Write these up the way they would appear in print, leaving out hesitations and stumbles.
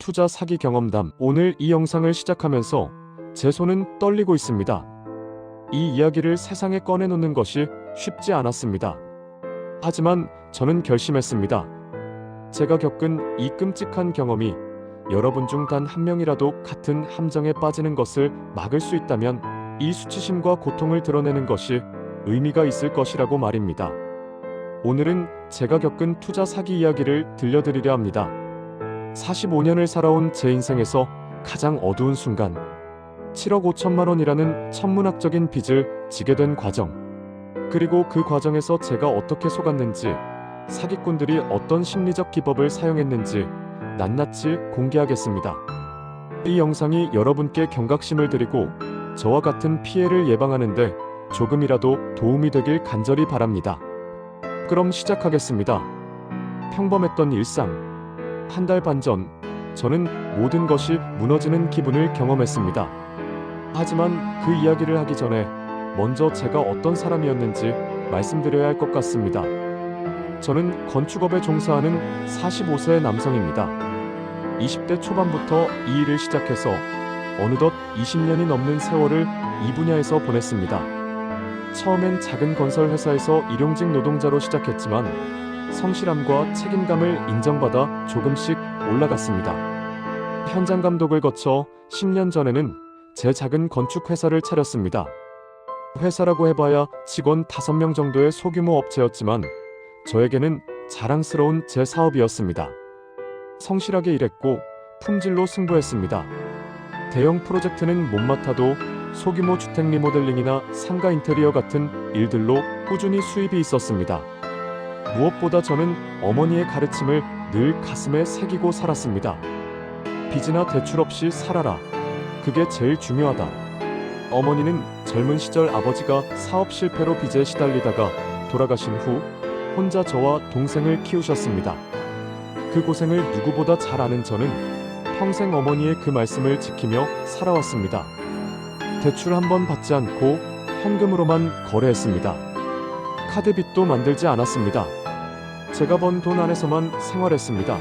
투자 사기 경험담. 오늘 이 영상을 시작하면서 제 손은 떨리고 있습니다. 이 이야기를 세상에 꺼내놓는 것이 쉽지 않았습니다. 하지만 저는 결심했습니다. 제가 겪은 이 끔찍한 경험이 여러분 중 단 한 명이라도 같은 함정에 빠지는 것을 막을 수 있다면 이 수치심과 고통을 드러내는 것이 의미가 있을 것이라고 말입니다. 오늘은 제가 겪은 투자 사기 이야기를 들려드리려 합니다. 45년을 살아온 제 인생에서 가장 어두운 순간, 7억 5천만 원이라는 천문학적인 빚을 지게 된 과정, 그리고 그 과정에서 제가 어떻게 속았는지, 사기꾼들이 어떤 심리적 기법을 사용했는지 낱낱이 공개하겠습니다. 이 영상이 여러분께 경각심을 드리고 저와 같은 피해를 예방하는데 조금이라도 도움이 되길 간절히 바랍니다. 그럼 시작하겠습니다. 평범했던 일상. 한 달 반 전, 저는 모든 것이 무너지는 기분을 경험했습니다. 하지만 그 이야기를 하기 전에 먼저 제가 어떤 사람이었는지 말씀드려야 할 것 같습니다. 저는 건축업에 종사하는 45세 남성입니다. 20대 초반부터 이 일을 시작해서 어느덧 20년이 넘는 세월을 이 분야에서 보냈습니다. 처음엔 작은 건설 회사에서 일용직 노동자로 시작했지만 성실함과 책임감을 인정받아 조금씩 올라갔습니다. 현장 감독을 거쳐 10년 전에는 제 작은 건축 회사를 차렸습니다. 회사라고 해봐야 직원 5명 정도의 소규모 업체였지만 저에게는 자랑스러운 제 사업이었습니다. 성실하게 일했고 품질로 승부했습니다. 대형 프로젝트는 못 맡아도 소규모 주택 리모델링이나 상가 인테리어 같은 일들로 꾸준히 수입이 있었습니다. 무엇보다 저는 어머니의 가르침을 늘 가슴에 새기고 살았습니다. 빚이나 대출 없이 살아라. 그게 제일 중요하다. 어머니는 젊은 시절 아버지가 사업 실패로 빚에 시달리다가 돌아가신 후 혼자 저와 동생을 키우셨습니다. 그 고생을 누구보다 잘 아는 저는 평생 어머니의 그 말씀을 지키며 살아왔습니다. 대출 한 번 받지 않고 현금으로만 거래했습니다. 카드빚도 만들지 않았습니다. 제가 번 돈 안에서만 생활했습니다.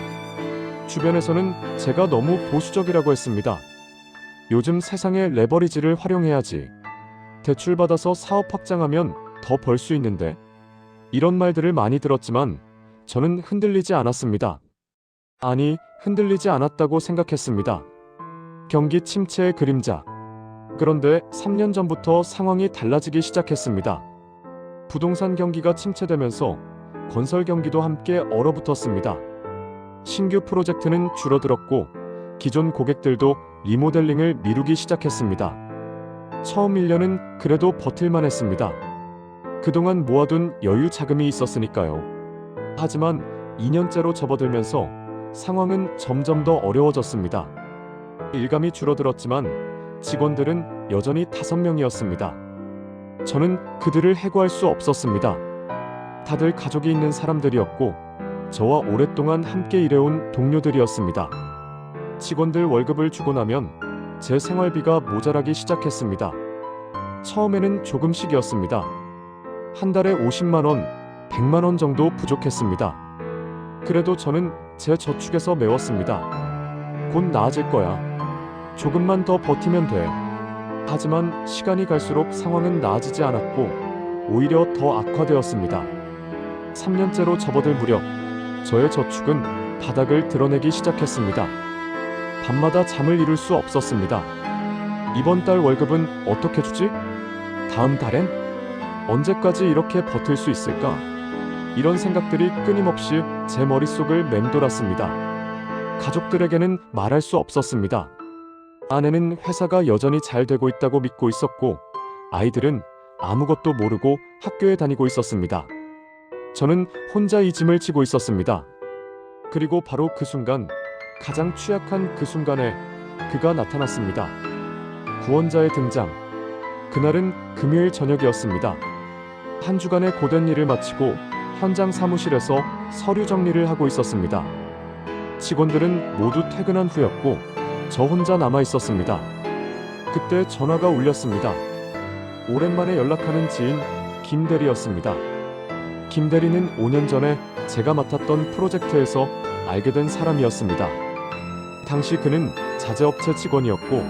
주변에서는 제가 너무 보수적이라고 했습니다. 요즘 세상에 레버리지를 활용해야지. 대출 받아서 사업 확장하면 더 벌 수 있는데. 이런 말들을 많이 들었지만 저는 흔들리지 않았습니다. 아니, 흔들리지 않았다고 생각했습니다. 경기 침체의 그림자. 그런데 3년 전부터 상황이 달라지기 시작했습니다. 부동산 경기가 침체되면서 건설 경기도 함께 얼어붙었습니다. 신규 프로젝트는 줄어들었고 기존 고객들도 리모델링을 미루기 시작했습니다. 처음 1년은 그래도 버틸만 했습니다. 그동안 모아둔 여유 자금이 있었으니까요. 하지만 2년째로 접어들면서 상황은 점점 더 어려워졌습니다. 일감이 줄어들었지만 직원들은 여전히 5명이었습니다. 저는 그들을 해고할 수 없었습니다. 다들 가족이 있는 사람들이었고 저와 오랫동안 함께 일해온 동료들이었습니다. 직원들 월급을 주고 나면 제 생활비가 모자라기 시작했습니다. 처음에는 조금씩이었습니다. 한 달에 50만 원, 100만 원 정도 부족했습니다. 그래도 저는 제 저축에서 메웠습니다. 곧 나아질 거야. 조금만 더 버티면 돼. 하지만 시간이 갈수록 상황은 나아지지 않았고 오히려 더 악화되었습니다. 3년째로 접어들 무렵 저의 저축은 바닥을 드러내기 시작했습니다. 밤마다 잠을 이룰 수 없었습니다. 이번 달 월급은 어떻게 주지? 다음 달엔? 언제까지 이렇게 버틸 수 있을까? 이런 생각들이 끊임없이 제 머릿속을 맴돌았습니다. 가족들에게는 말할 수 없었습니다. 아내는 회사가 여전히 잘 되고 있다고 믿고 있었고 아이들은 아무것도 모르고 학교에 다니고 있었습니다. 저는 혼자 이 짐을 지고 있었습니다. 그리고 바로 그 순간, 가장 취약한 그 순간에 그가 나타났습니다. 구원자의 등장. 그날은 금요일 저녁이었습니다. 한 주간의 고된 일을 마치고 현장 사무실에서 서류 정리를 하고 있었습니다. 직원들은 모두 퇴근한 후였고 저 혼자 남아 있었습니다. 그때 전화가 울렸습니다. 오랜만에 연락하는 지인 김 대리였습니다. 김 대리는 5년 전에 제가 맡았던 프로젝트에서 알게 된 사람이었습니다. 당시 그는 자재업체 직원이었고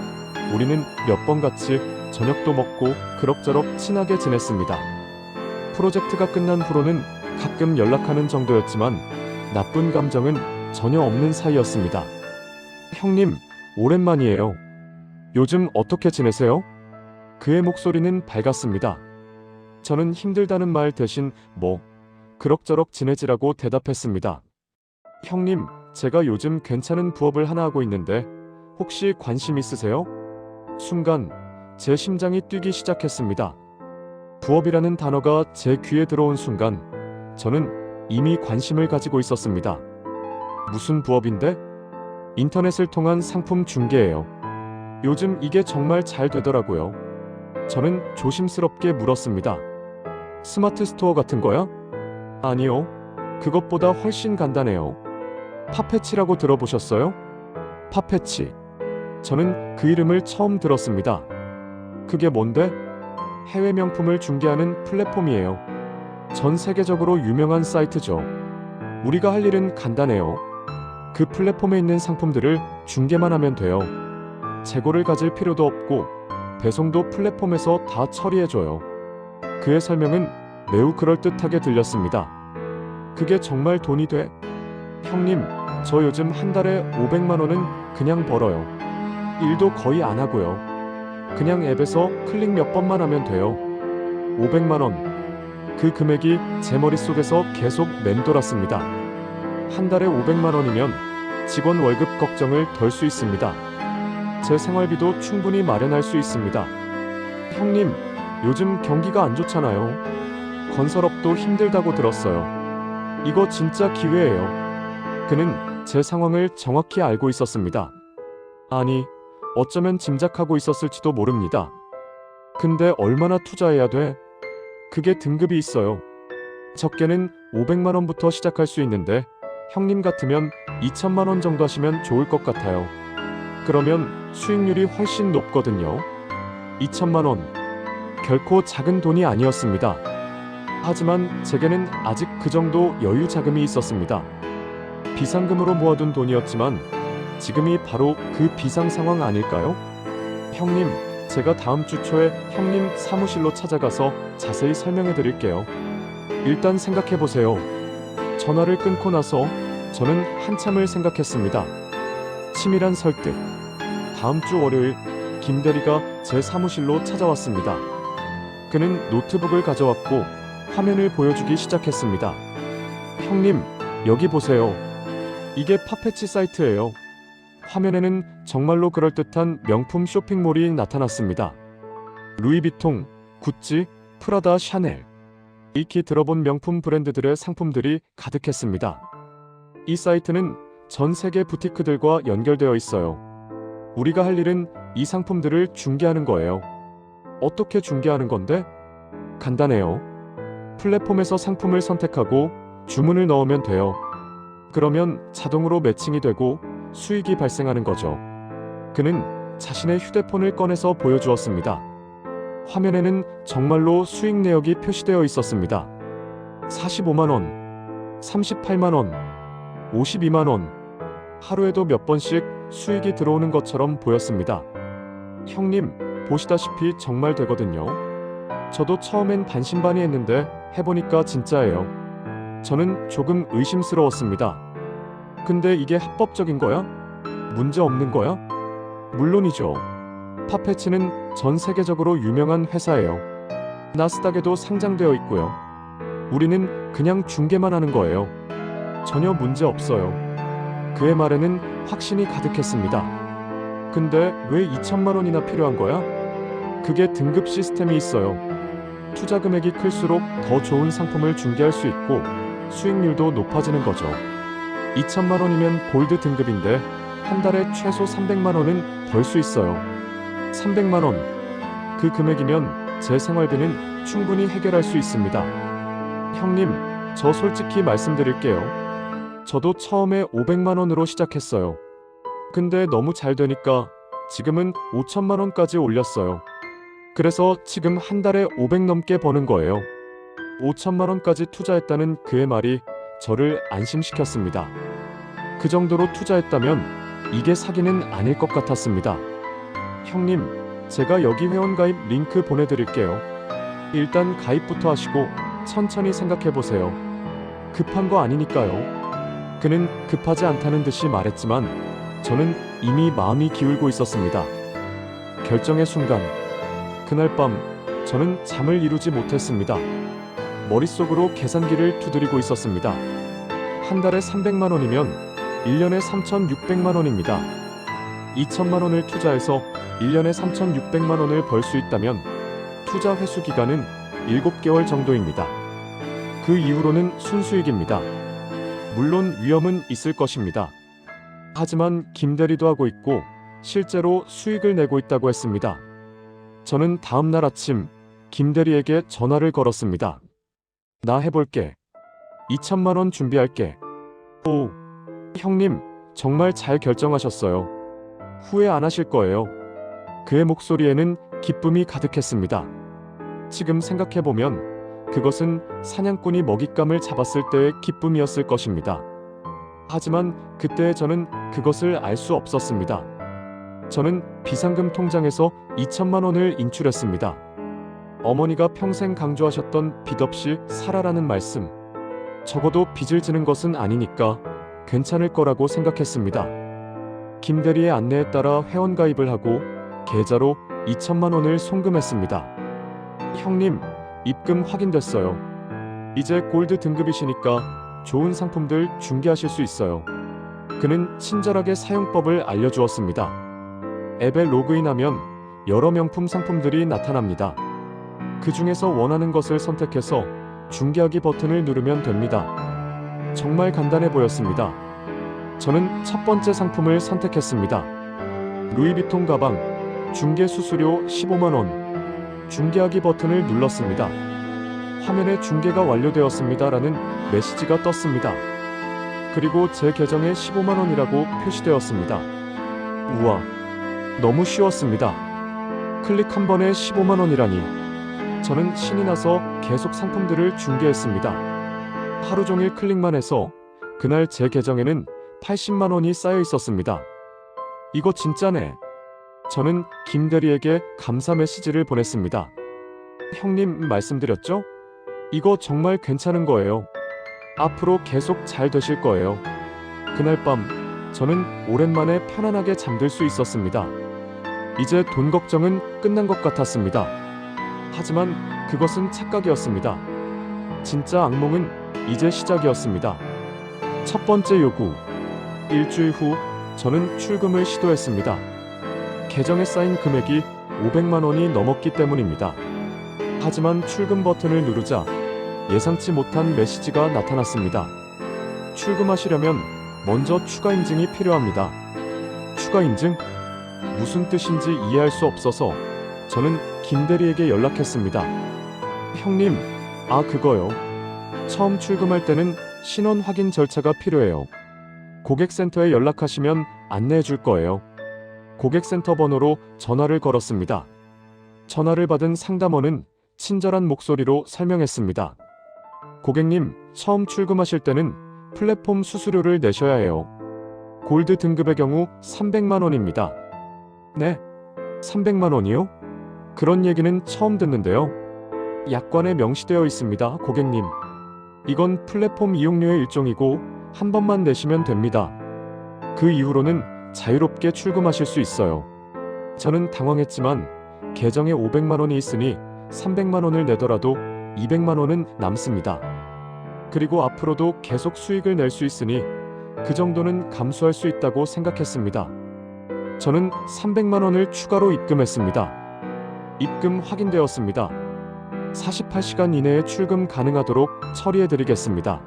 우리는 몇 번 같이 저녁도 먹고 그럭저럭 친하게 지냈습니다. 프로젝트가 끝난 후로는 가끔 연락하는 정도였지만 나쁜 감정은 전혀 없는 사이였습니다. 형님, 오랜만이에요. 요즘 어떻게 지내세요? 그의 목소리는 밝았습니다. 저는 힘들다는 말 대신 그럭저럭 지내지라고 대답했습니다. 형님, 제가 요즘 괜찮은 부업을 하나 하고 있는데 혹시 관심 있으세요? 순간 제 심장이 뛰기 시작했습니다. 부업이라는 단어가 제 귀에 들어온 순간 저는 이미 관심을 가지고 있었습니다. 무슨 부업인데? 인터넷을 통한 상품 중개예요. 요즘 이게 정말 잘 되더라고요. 저는 조심스럽게 물었습니다. 스마트 스토어 같은 거야? 아니요. 그것보다 훨씬 간단해요. 팝패치라고 들어보셨어요? 팝패치. 저는 그 이름을 처음 들었습니다. 그게 뭔데? 해외 명품을 중개하는 플랫폼이에요. 전 세계적으로 유명한 사이트죠. 우리가 할 일은 간단해요. 그 플랫폼에 있는 상품들을 중개만 하면 돼요. 재고를 가질 필요도 없고 배송도 플랫폼에서 다 처리해줘요. 그의 설명은 매우 그럴듯하게 들렸습니다. 그게 정말 돈이 돼? 형님, 저 요즘 한 달에 500만 원은 그냥 벌어요. 일도 거의 안 하고요. 그냥 앱에서 클릭 몇 번만 하면 돼요. 500만 원. 그 금액이 제 머릿속에서 계속 맴돌았습니다. 한 달에 500만 원이면 직원 월급 걱정을 덜 수 있습니다. 제 생활비도 충분히 마련할 수 있습니다. 형님, 요즘 경기가 안 좋잖아요. 건설업도 힘들다고 들었어요. 이거 진짜 기회예요. 그는 제 상황을 정확히 알고 있었습니다. 아니, 어쩌면 짐작하고 있었을지도 모릅니다. 근데 얼마나 투자해야 돼? 그게 등급이 있어요. 적게는 500만 원부터 시작할 수 있는데 형님 같으면 2천만 원 정도 하시면 좋을 것 같아요. 그러면 수익률이 훨씬 높거든요. 2천만 원. 결코 작은 돈이 아니었습니다. 하지만 제게는 아직 그 정도 여유 자금이 있었습니다. 비상금으로 모아둔 돈이었지만 지금이 바로 그 비상 상황 아닐까요? 형님, 제가 다음 주 초에 형님 사무실로 찾아가서 자세히 설명해 드릴게요. 일단 생각해 보세요. 전화를 끊고 나서 저는 한참을 생각했습니다. 치밀한 설득. 다음 주 월요일 김 대리가 제 사무실로 찾아왔습니다. 그는 노트북을 가져왔고 화면을 보여주기 시작했습니다. 형님, 여기 보세요. 이게 팝패치 사이트예요. 화면에는 정말로 그럴듯한 명품 쇼핑몰이 나타났습니다. 루이비통, 구찌, 프라다, 샤넬. 익히 들어본 명품 브랜드들의 상품들이 가득했습니다. 이 사이트는 전 세계 부티크들과 연결되어 있어요. 우리가 할 일은 이 상품들을 중개하는 거예요. 어떻게 중개하는 건데? 간단해요. 플랫폼에서 상품을 선택하고 주문을 넣으면 돼요. 그러면 자동으로 매칭이 되고 수익이 발생하는 거죠. 그는 자신의 휴대폰을 꺼내서 보여주었습니다. 화면에는 정말로 수익 내역이 표시되어 있었습니다. 45만 원, 38만 원, 52만 원. 하루에도 몇 번씩 수익이 들어오는 것처럼 보였습니다. 형님, 보시다시피 정말 되거든요. 저도 처음엔 반신반의했는데 해보니까 진짜예요. 저는 조금 의심스러웠습니다. 근데 이게 합법적인 거야? 문제 없는 거야? 물론이죠. 팝패치는 전 세계적으로 유명한 회사예요. 나스닥에도 상장되어 있고요. 우리는 그냥 중개만 하는 거예요. 전혀 문제 없어요. 그의 말에는 확신이 가득했습니다. 근데 왜 2천만 원이나 필요한 거야? 그게 등급 시스템이 있어요. 투자 금액이 클수록 더 좋은 상품을 중개할 수 있고 수익률도 높아지는 거죠. 2천만 원이면 골드 등급인데 한 달에 최소 300만 원은 벌 수 있어요. 300만 원. 그 금액이면 제 생활비는 충분히 해결할 수 있습니다. 형님, 저 솔직히 말씀드릴게요. 저도 처음에 500만 원으로 시작했어요. 근데 너무 잘 되니까 지금은 5천만 원까지 올렸어요. 그래서 지금 한 달에 500 넘게 버는 거예요. 5천만 원까지 투자했다는 그의 말이 저를 안심시켰습니다. 그 정도로 투자했다면 이게 사기는 아닐 것 같았습니다. 형님, 제가 여기 회원가입 링크 보내드릴게요. 일단 가입부터 하시고 천천히 생각해보세요. 급한 거 아니니까요. 그는 급하지 않다는 듯이 말했지만 저는 이미 마음이 기울고 있었습니다. 결정의 순간, 그날 밤 저는 잠을 이루지 못했습니다. 머릿속으로 계산기를 두드리고 있었습니다. 한 달에 300만 원이면 1년에 3,600만 원입니다. 2천만 원을 투자해서 1년에 3,600만 원을 벌 수 있다면 투자 회수 기간은 7개월 정도입니다. 그 이후로는 순수익입니다. 물론 위험은 있을 것입니다. 하지만 김대리도 하고 있고 실제로 수익을 내고 있다고 했습니다. 저는 다음 날 아침 김대리에게 전화를 걸었습니다. 나 해볼게. 2천만 원 준비할게. 오, 형님, 정말 잘 결정하셨어요. 후회 안 하실 거예요. 그의 목소리에는 기쁨이 가득했습니다. 지금 생각해보면 그것은 사냥꾼이 먹잇감을 잡았을 때의 기쁨이었을 것입니다. 하지만 그때의 저는 그것을 알 수 없었습니다. 저는 비상금 통장에서 2천만 원을 인출했습니다. 어머니가 평생 강조하셨던 빚 없이 살아라는 말씀. 적어도 빚을 지는 것은 아니니까 괜찮을 거라고 생각했습니다. 김대리의 안내에 따라 회원가입을 하고 계좌로 2천만 원을 송금했습니다. 형님, 입금 확인됐어요. 이제 골드 등급이시니까 좋은 상품들 중개하실 수 있어요. 그는 친절하게 사용법을 알려주었습니다. 앱에 로그인하면 여러 명품 상품들이 나타납니다. 그 중에서 원하는 것을 선택해서 중개하기 버튼을 누르면 됩니다. 정말 간단해 보였습니다. 저는 첫 번째 상품을 선택했습니다. 루이비통 가방, 중개 수수료 15만 원. 중개하기 버튼을 눌렀습니다. 화면에 중개가 완료되었습니다라는 메시지가 떴습니다. 그리고 제 계정에 15만 원이라고 표시되었습니다. 우와, 너무 쉬웠습니다. 클릭 한 번에 15만 원이라니. 저는 신이 나서 계속 상품들을 중개했습니다. 하루 종일 클릭만 해서 그날 제 계정에는 80만 원이 쌓여 있었습니다. 이거 진짜네. 저는 김대리에게 감사 메시지를 보냈습니다. 형님 말씀드렸죠? 이거 정말 괜찮은 거예요. 앞으로 계속 잘 되실 거예요. 그날 밤 저는 오랜만에 편안하게 잠들 수 있었습니다. 이제 돈 걱정은 끝난 것 같았습니다. 하지만 그것은 착각이었습니다. 진짜 악몽은 이제 시작이었습니다. 첫 번째 요구. 일주일 후 저는 출금을 시도했습니다. 계정에 쌓인 금액이 500만 원이 넘었기 때문입니다. 하지만 출금 버튼을 누르자 예상치 못한 메시지가 나타났습니다. 출금하시려면 먼저 추가 인증이 필요합니다. 추가 인증? 무슨 뜻인지 이해할 수 없어서 저는 김대리에게 연락했습니다. 형님, 그거요. 처음 출금할 때는 신원 확인 절차가 필요해요. 고객센터에 연락하시면 안내해 줄 거예요. 고객센터 번호로 전화를 걸었습니다. 전화를 받은 상담원은 친절한 목소리로 설명했습니다. 고객님, 처음 출금하실 때는 플랫폼 수수료를 내셔야 해요. 골드 등급의 경우 300만 원입니다. 네? 300만 원이요? 그런 얘기는 처음 듣는데요. 약관에 명시되어 있습니다, 고객님. 이건 플랫폼 이용료의 일종이고 한 번만 내시면 됩니다. 그 이후로는 자유롭게 출금하실 수 있어요. 저는 당황했지만 계정에 500만 원이 있으니 300만 원을 내더라도 200만 원은 남습니다. 그리고 앞으로도 계속 수익을 낼 수 있으니 그 정도는 감수할 수 있다고 생각했습니다. 저는 300만 원을 추가로 입금했습니다. 입금 확인되었습니다. 48시간 이내에 출금 가능하도록 처리해드리겠습니다.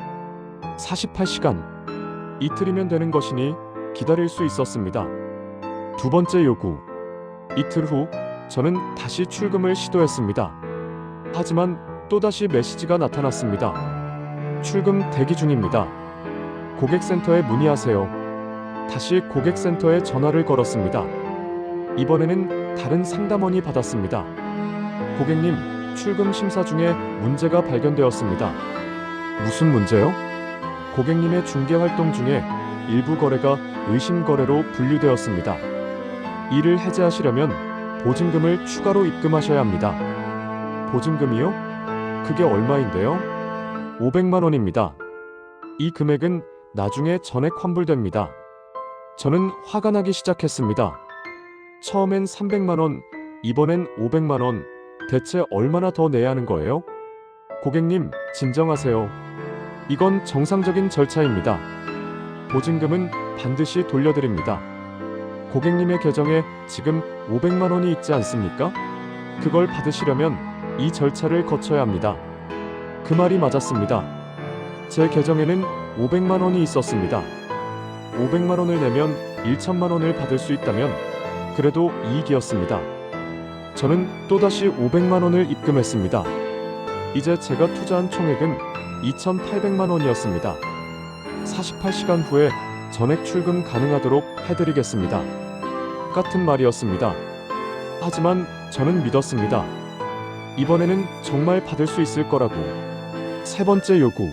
48시간. 이틀이면 되는 것이니 기다릴 수 있었습니다. 두 번째 요구. 이틀 후 저는 다시 출금을 시도했습니다. 하지만 또다시 메시지가 나타났습니다. 출금 대기 중입니다. 고객센터에 문의하세요. 다시 고객센터에 전화를 걸었습니다. 이번에는 다른 상담원이 받았습니다. 고객님, 출금 심사 중에 문제가 발견되었습니다. 무슨 문제요? 고객님의 중개 활동 중에 일부 거래가 의심거래로 분류되었습니다. 이를 해제하시려면 보증금을 추가로 입금하셔야 합니다. 보증금이요? 그게 얼마인데요? 500만 원입니다. 이 금액은 나중에 전액 환불됩니다. 저는 화가 나기 시작했습니다. 처음엔 300만 원, 이번엔 500만 원. 대체 얼마나 더 내야 하는 거예요? 고객님, 진정하세요. 이건 정상적인 절차입니다. 보증금은 반드시 돌려드립니다. 고객님의 계정에 지금 500만 원이 있지 않습니까? 그걸 받으시려면 이 절차를 거쳐야 합니다. 그 말이 맞았습니다. 제 계정에는 500만 원이 있었습니다. 500만 원을 내면 1천만 원을 받을 수 있다면 그래도 이익이었습니다. 저는 또다시 500만 원을 입금했습니다. 이제 제가 투자한 총액은 2,800만 원이었습니다. 48시간 후에 전액 출금 가능하도록 해드리겠습니다. 같은 말이었습니다. 하지만 저는 믿었습니다. 이번에는 정말 받을 수 있을 거라고. 세 번째 요구.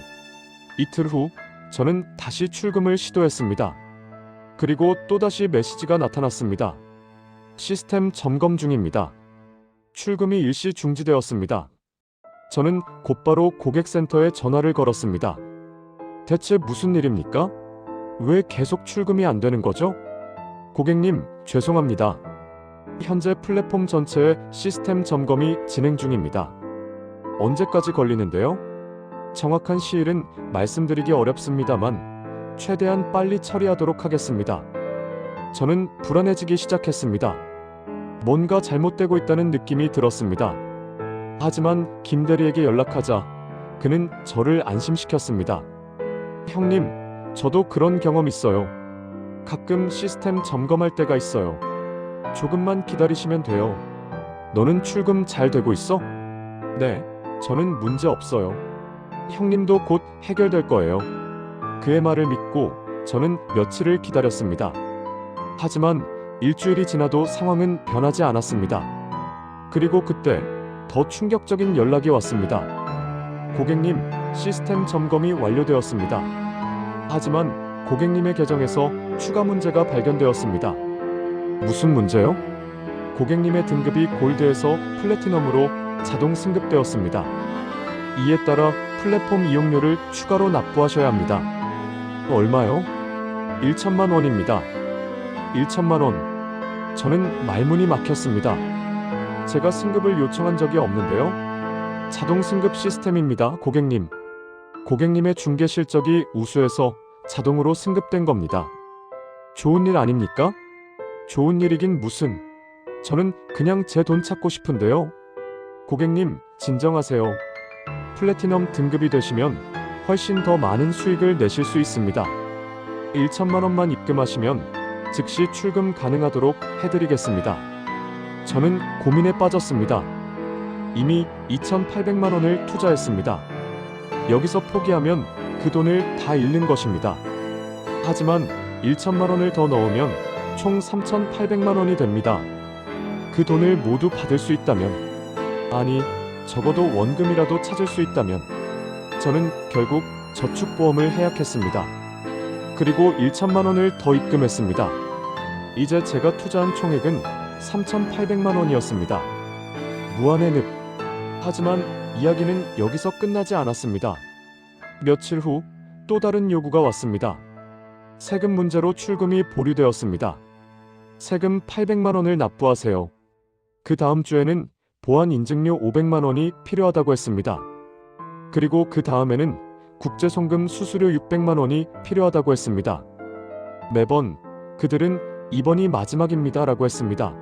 이틀 후 저는 다시 출금을 시도했습니다. 그리고 또다시 메시지가 나타났습니다. 시스템 점검 중입니다. 출금이 일시 중지되었습니다. 저는 곧바로 고객센터에 전화를 걸었습니다. 대체 무슨 일입니까? 왜 계속 출금이 안 되는 거죠? 고객님, 죄송합니다. 현재 플랫폼 전체의 시스템 점검이 진행 중입니다. 언제까지 걸리는데요? 정확한 시일은 말씀드리기 어렵습니다만 최대한 빨리 처리하도록 하겠습니다. 저는 불안해지기 시작했습니다. 뭔가 잘못되고 있다는 느낌이 들었습니다. 하지만 김 대리에게 연락하자 그는 저를 안심시켰습니다. 형님, 저도 그런 경험 있어요. 가끔 시스템 점검할 때가 있어요. 조금만 기다리시면 돼요. 너는 출금 잘 되고 있어? 네, 저는 문제 없어요. 형님도 곧 해결될 거예요. 그의 말을 믿고 저는 며칠을 기다렸습니다. 하지만 일주일이 지나도 상황은 변하지 않았습니다. 그리고 그때 더 충격적인 연락이 왔습니다. 고객님, 시스템 점검이 완료되었습니다. 하지만 고객님의 계정에서 추가 문제가 발견되었습니다. 무슨 문제요? 고객님의 등급이 골드에서 플래티넘으로 자동 승급되었습니다. 이에 따라 플랫폼 이용료를 추가로 납부하셔야 합니다. 얼마요? 1천만 원입니다. 1천만 원. 저는 말문이 막혔습니다. 제가 승급을 요청한 적이 없는데요. 자동 승급 시스템입니다, 고객님. 고객님의 중개 실적이 우수해서 자동으로 승급된 겁니다. 좋은 일 아닙니까? 좋은 일이긴 무슨. 저는 그냥 제 돈 찾고 싶은데요. 고객님, 진정하세요. 플래티넘 등급이 되시면 훨씬 더 많은 수익을 내실 수 있습니다. 1천만 원만 입금하시면 즉시 출금 가능하도록 해드리겠습니다. 저는 고민에 빠졌습니다. 이미 2,800만 원을 투자했습니다. 여기서 포기하면 그 돈을 다 잃는 것입니다. 하지만 1천만 원을 더 넣으면 총 3,800만 원이 됩니다. 그 돈을 모두 받을 수 있다면, 아니, 적어도 원금이라도 찾을 수 있다면, 저는 결국 저축보험을 해약했습니다. 그리고 1천만 원을 더 입금했습니다. 이제 제가 투자한 총액은 3,800만 원이었습니다. 무한의 늪. 하지만 이야기는 여기서 끝나지 않았습니다. 며칠 후 또 다른 요구가 왔습니다. 세금 문제로 출금이 보류되었습니다. 세금 800만 원을 납부하세요. 그 다음 주에는 보안 인증료 500만 원이 필요하다고 했습니다. 그리고 그 다음에는 국제송금 수수료 600만 원이 필요하다고 했습니다. 매번 그들은 이번이 마지막입니다 라고 했습니다.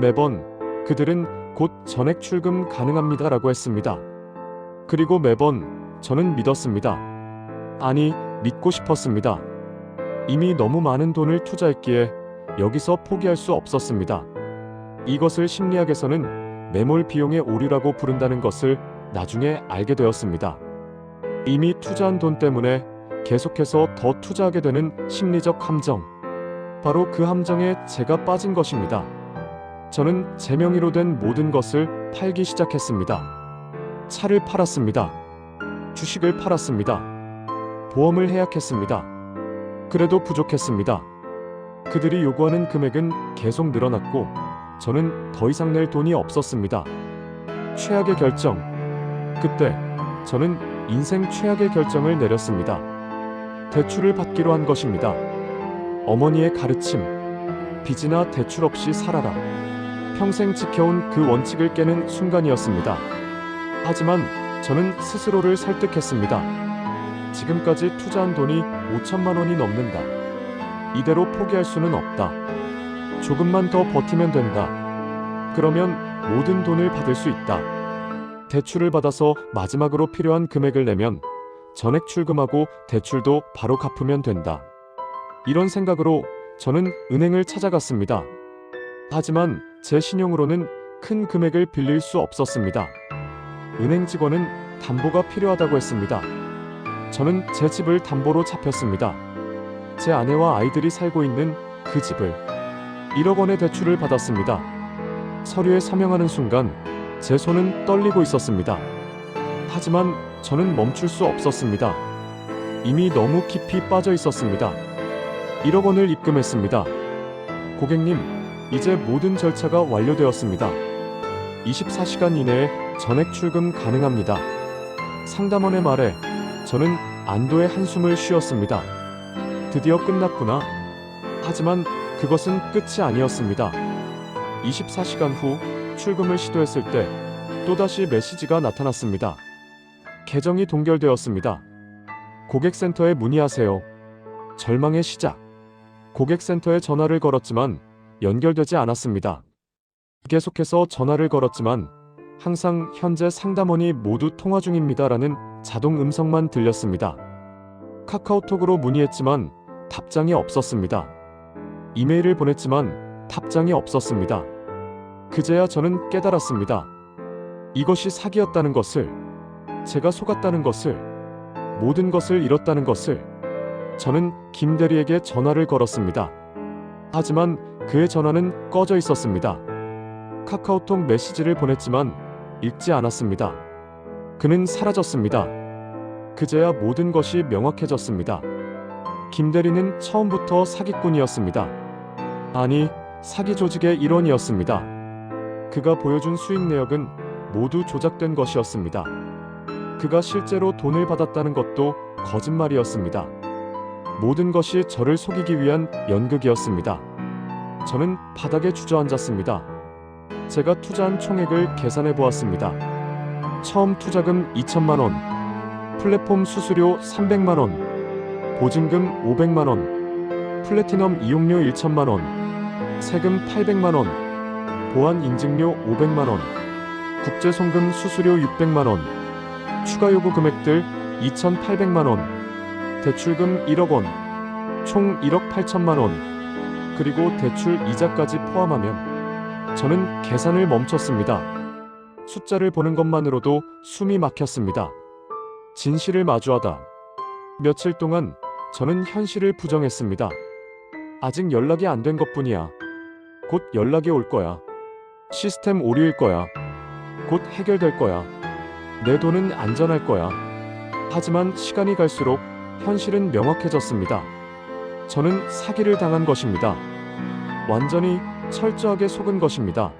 매번 그들은 곧 전액 출금 가능합니다 라고 했습니다. 그리고 매번 저는 믿었습니다. 아니, 믿고 싶었습니다. 이미 너무 많은 돈을 투자했기에 여기서 포기할 수 없었습니다. 이것을 심리학에서는 매몰 비용의 오류라고 부른다는 것을 나중에 알게 되었습니다. 이미 투자한 돈 때문에 계속해서 더 투자하게 되는 심리적 함정. 바로 그 함정에 제가 빠진 것입니다. 저는 제 명의로 된 모든 것을 팔기 시작했습니다. 차를 팔았습니다. 주식을 팔았습니다. 보험을 해약했습니다. 그래도 부족했습니다. 그들이 요구하는 금액은 계속 늘어났고 저는 더 이상 낼 돈이 없었습니다. 최악의 결정. 그때 저는 인생 최악의 결정을 내렸습니다. 대출을 받기로 한 것입니다. 어머니의 가르침. 빚이나 대출 없이 살아라. 평생 지켜온 그 원칙을 깨는 순간이었습니다. 하지만 저는 스스로를 설득했습니다. 지금까지 투자한 돈이 5천만 원이 넘는다. 이대로 포기할 수는 없다. 조금만 더 버티면 된다. 그러면 모든 돈을 받을 수 있다. 대출을 받아서 마지막으로 필요한 금액을 내면 전액 출금하고 대출도 바로 갚으면 된다. 이런 생각으로 저는 은행을 찾아갔습니다. 하지만 제 신용으로는 큰 금액을 빌릴 수 없었습니다. 은행 직원은 담보가 필요하다고 했습니다. 저는 제 집을 담보로 잡혔습니다. 제 아내와 아이들이 살고 있는 그 집을 1억 원의 대출을 받았습니다. 서류에 서명하는 순간 제 손은 떨리고 있었습니다. 하지만 저는 멈출 수 없었습니다. 이미 너무 깊이 빠져 있었습니다. 1억 원을 입금했습니다. 고객님, 이제 모든 절차가 완료되었습니다. 24시간 이내에 전액 출금 가능합니다. 상담원의 말에 저는 안도의 한숨을 쉬었습니다. 드디어 끝났구나. 하지만 그것은 끝이 아니었습니다. 24시간 후 출금을 시도했을 때 또다시 메시지가 나타났습니다. 계정이 동결되었습니다. 고객센터에 문의하세요. 절망의 시작. 고객센터에 전화를 걸었지만 연결되지 않았습니다. 계속해서 전화를 걸었지만 항상 현재 상담원이 모두 통화 중입니다라는 자동 음성만 들렸습니다. 카카오톡으로 문의했지만 답장이 없었습니다. 이메일을 보냈지만 답장이 없었습니다. 그제야 저는 깨달았습니다. 이것이 사기였다는 것을, 제가 속았다는 것을, 모든 것을 잃었다는 것을. 저는 김 대리에게 전화를 걸었습니다. 하지만 그의 전화는 꺼져 있었습니다. 카카오톡 메시지를 보냈지만 읽지 않았습니다. 그는 사라졌습니다. 그제야 모든 것이 명확해졌습니다. 김 대리는 처음부터 사기꾼이었습니다. 아니, 사기 조직의 일원이었습니다. 그가 보여준 수익 내역은 모두 조작된 것이었습니다. 그가 실제로 돈을 받았다는 것도 거짓말이었습니다. 모든 것이 저를 속이기 위한 연극이었습니다. 저는 바닥에 주저앉았습니다. 제가 투자한 총액을 계산해 보았습니다. 처음 투자금 2천만 원, 플랫폼 수수료 300만 원, 보증금 500만 원, 플래티넘 이용료 1천만 원, 세금 800만 원, 보안 인증료 500만 원, 국제 송금 수수료 600만 원, 추가 요구 금액들 2,800만 원, 대출금 1억 원, 총 1억 8천만 원, 그리고 대출 이자까지 포함하면 저는 계산을 멈췄습니다. 숫자를 보는 것만으로도 숨이 막혔습니다. 진실을 마주하다. 며칠 동안 저는 현실을 부정했습니다. 아직 연락이 안 된 것뿐이야. 곧 연락이 올 거야. 시스템 오류일 거야. 곧 해결될 거야. 내 돈은 안전할 거야. 하지만 시간이 갈수록 현실은 명확해졌습니다. 저는 사기를 당한 것입니다. 완전히 철저하게 속은 것입니다.